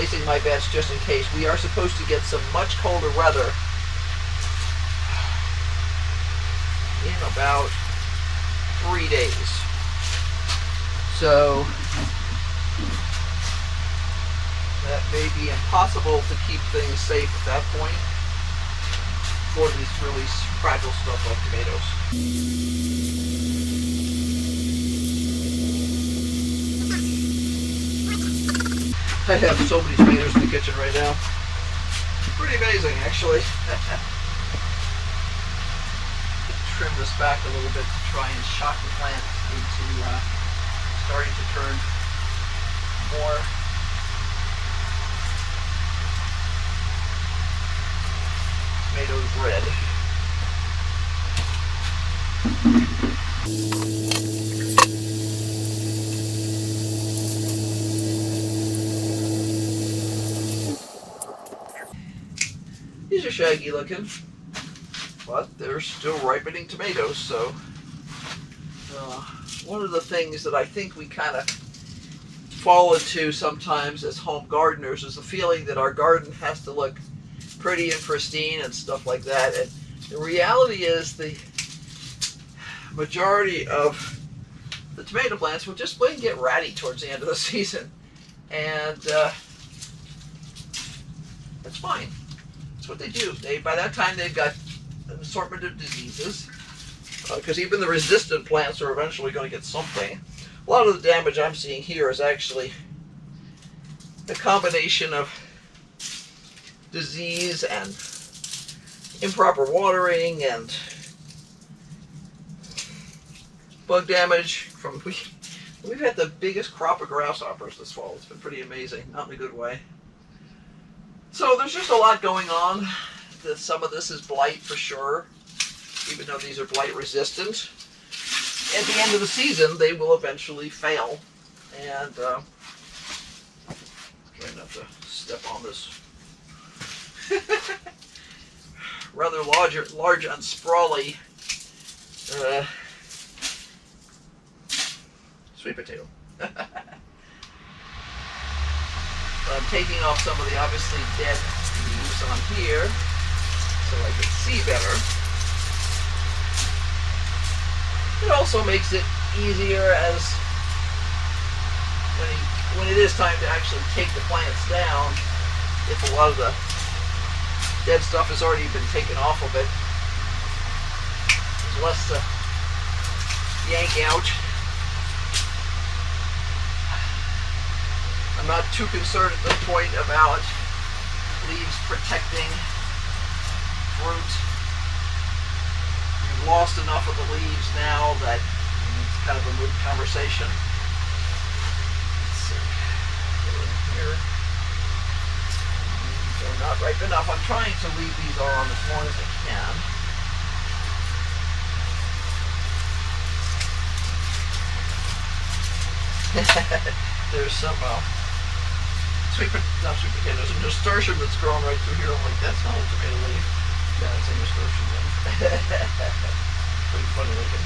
placing my bets just in case. We are supposed to get some much colder weather in about 3 days. So that may be impossible to keep things safe at that point for these really fragile stuff like tomatoes. I have so many tomatoes in the kitchen right now. Pretty amazing, actually. Trim this back a little bit to try and shock the plant into starting to turn more tomatoes red. These are shaggy looking, but they're still ripening tomatoes. So one of the things that I think we kind of fall into sometimes as home gardeners is the feeling that our garden has to look pretty and pristine and stuff like that. And the reality is the majority of the tomato plants will just plain get ratty towards the end of the season. And that's fine. That's what they do. By that time they've got an assortment of diseases, because even the resistant plants are eventually going to get something. A lot of the damage I'm seeing here is actually a combination of disease and improper watering and bug damage from we've had the biggest crop of grasshoppers this fall. It's been pretty amazing, not in a good way. So there's just a lot going on. Some of this is blight for sure, even though these are blight resistant. At the end of the season, they will eventually fail. And try not to step on this rather large and sprawly sweet potato. I'm taking off some of the obviously dead leaves on here so I can see better. It also makes it easier as when it is time to actually take the plants down, if a lot of the dead stuff has already been taken off of it, there's less to yank out. I'm not too concerned at this point about leaves protecting fruit. We've lost enough of the leaves now that it's kind of a moot conversation. Let's see. Go in here. They're not ripe enough. I'm trying to leave these on as long as I can. There's some sweet potatoes and nasturtium that's growing right through here. I'm like, that's not a tomato leaf. Yeah, it's a nasturtium leaf. Pretty funny looking.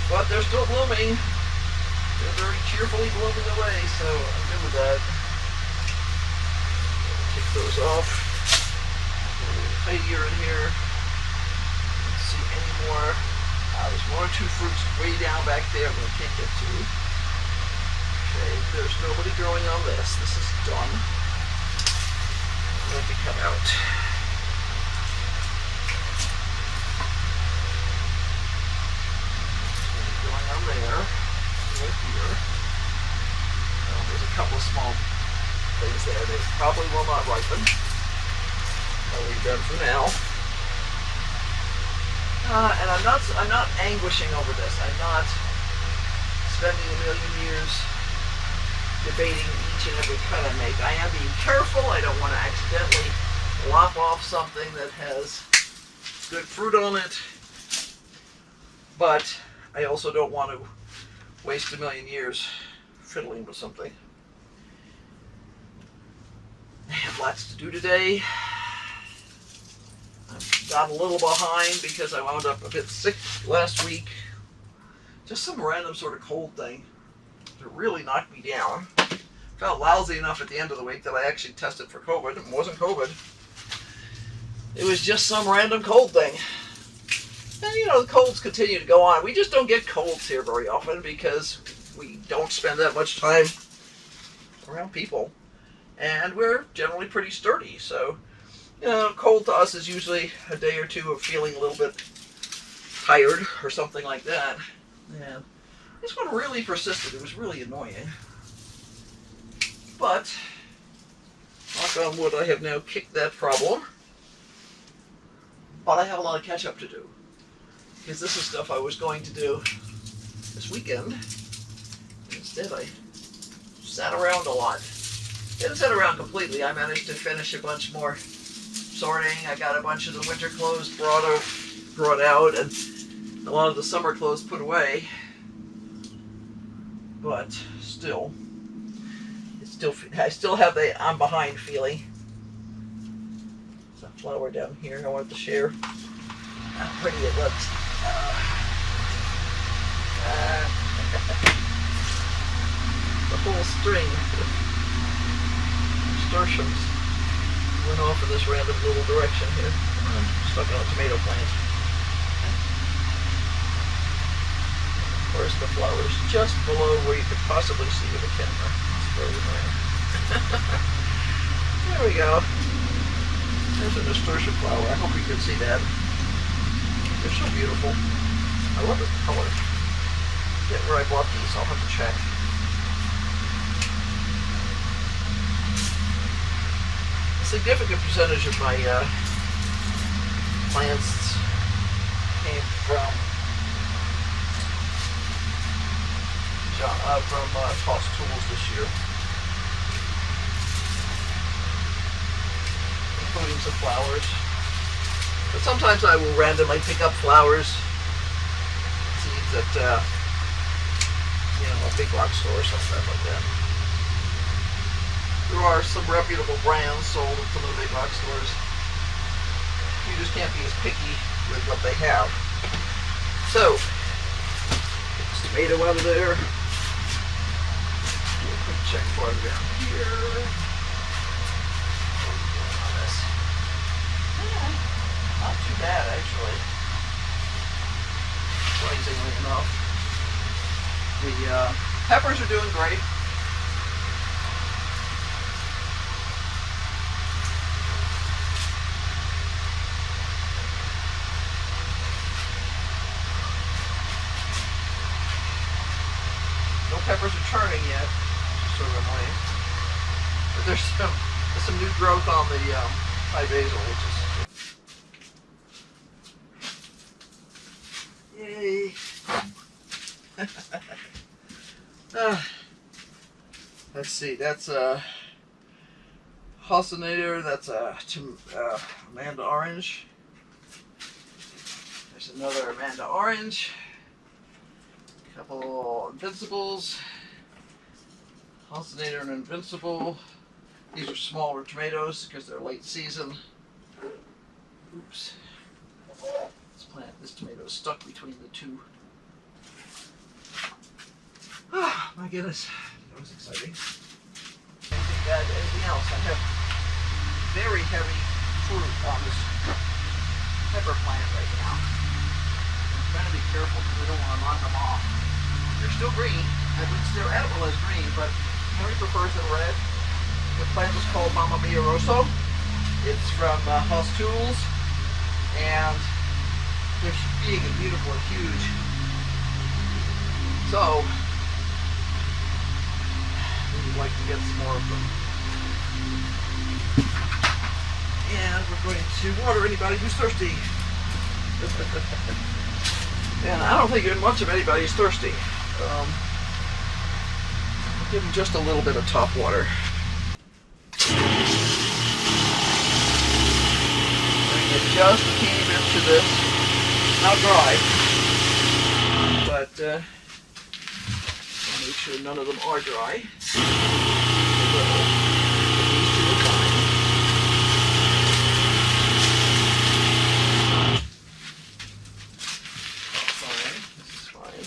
But they're still blooming. They're very cheerfully blooming away, so I'm good with that. Take those off. A little tidier in here. Let's see any more. There's one or two fruits way down back there that I can't get to. Okay, there's nobody growing on this. This is done. Let me come out. Going on there, right here. There's a couple of small things there. They probably will not ripen. I'll leave them for now. And I'm not anguishing over this. I'm not spending a million years debating each and every cut I make. I am being careful. I don't want to accidentally lop off something that has good fruit on it. But I also don't want to waste a million years fiddling with something. I have lots to do today. I got a little behind because I wound up a bit sick last week. Just some random sort of cold thing that really knocked me down. Felt lousy enough at the end of the week that I actually tested for COVID. It wasn't COVID. It was just some random cold thing. And you know, the colds continue to go on. We just don't get colds here very often because we don't spend that much time around people. And we're generally pretty sturdy. So, you know, cold to us is usually a day or two of feeling a little bit tired or something like that. And this one really persisted. It was really annoying. But, knock on wood, I have now kicked that problem. But I have a lot of catch up to do. Because this is stuff I was going to do this weekend. Instead, I sat around a lot. Didn't sit around completely. I managed to finish a bunch more sorting. I got a bunch of the winter clothes brought out, and a lot of the summer clothes put away. But still, I still have the I'm behind feeling. There's a flower down here I wanted to share. How pretty it looks. The whole string of nasturtiums went off in this random little direction here. I'm stuck on a tomato plant. Of course, the flower's just below where you could possibly see with a camera. It's very annoying. There we go. There's a nasturtium flower. I hope you can see that. They're so beautiful. I love the color. Get where I bought these, I'll have to check. A significant percentage of my plants came from Toss Tools this year. Including some flowers. But sometimes I will randomly pick up flowers, seeds at, a big box store or something like that. There are some reputable brands sold at some of the big box stores. You just can't be as picky with what they have. So, get this tomato out of there. Do a quick check farther down here. Not too bad, actually. Surprisingly enough. The peppers are doing great. No peppers are turning yet, which is sort of annoying. But there's some new growth on the Thai basil, which is yay. Let's see, that's a Halcinator, that's a Amanda Orange. There's another Amanda Orange. A couple Invincibles. Halcinator and Invincible. These are smaller tomatoes because they're late season. Oops. This tomato is stuck between the two. Oh my goodness, that was exciting. Anything else? I have very heavy fruit on this pepper plant right now. I'm trying to be careful because I don't want to knock them off. They're still green. They're edible as green, but Henry prefers them red. The plant is called Mamma Mia Rosso. It's from House Tools, and they're big and beautiful and huge. So, we'd like to get some more of them. And we're going to water anybody who's thirsty. And I don't think much of anybody's thirsty. I'll give them just a little bit of top water. Bring it just a teeny bit to this. Not dry, but I'll make sure none of them are dry. These two are fine. This is fine.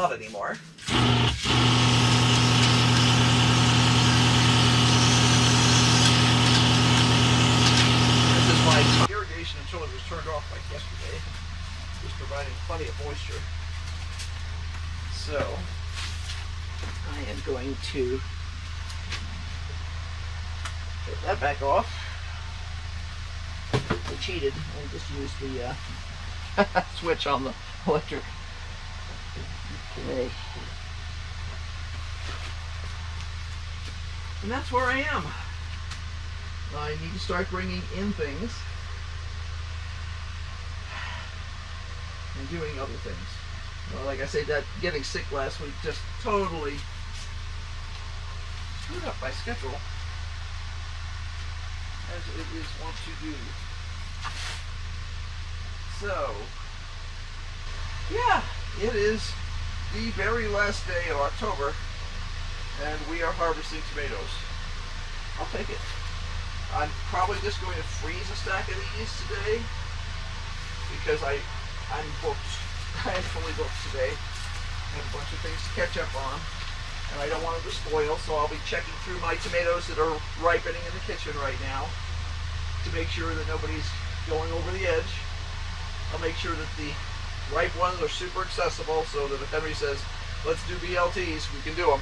hot anymore. This is my irrigation until it was turned off like yesterday. It was providing plenty of moisture. So I am going to get that back off. I cheated and just used the switch on the electric. Okay. And that's where I am. I need to start bringing in things and doing other things. Well, like I said, that getting sick last week just totally screwed up my schedule, as it is wont to do. So, yeah, it is the very last day of October, and we are harvesting tomatoes. I'll take it. I'm probably just going to freeze a stack of these today, because I'm booked. I am fully booked today. I have a bunch of things to catch up on, and I don't want them to spoil, so I'll be checking through my tomatoes that are ripening in the kitchen right now to make sure that nobody's going over the edge. I'll make sure that the ripe ones are super accessible, so that if Henry says, let's do BLTs, we can do them.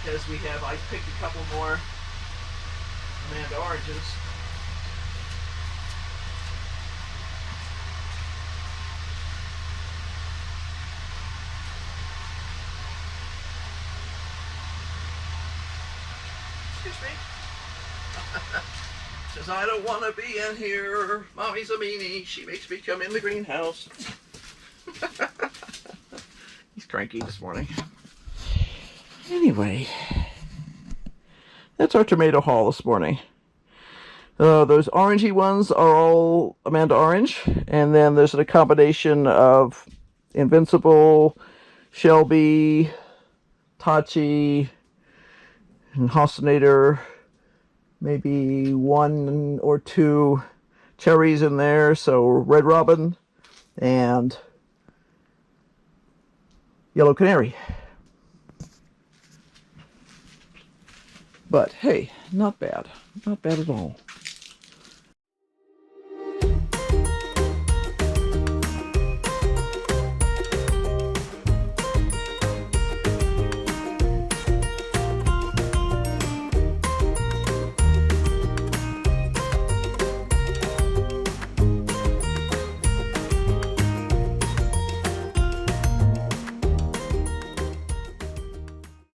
Because I picked a couple more Amanda oranges. Excuse me. Says, I don't want to be in here. Mommy's a meanie. She makes me come in the greenhouse. He's cranky this morning. Anyway, that's our tomato haul this morning. Those orangey ones are all Amanda orange, and then there's a combination of Invincible, Shelby, Tachi, and Hostinator, maybe 1 or 2 cherries in there, so Red Robin and Yellow Canary. But hey, not bad. Not bad at all.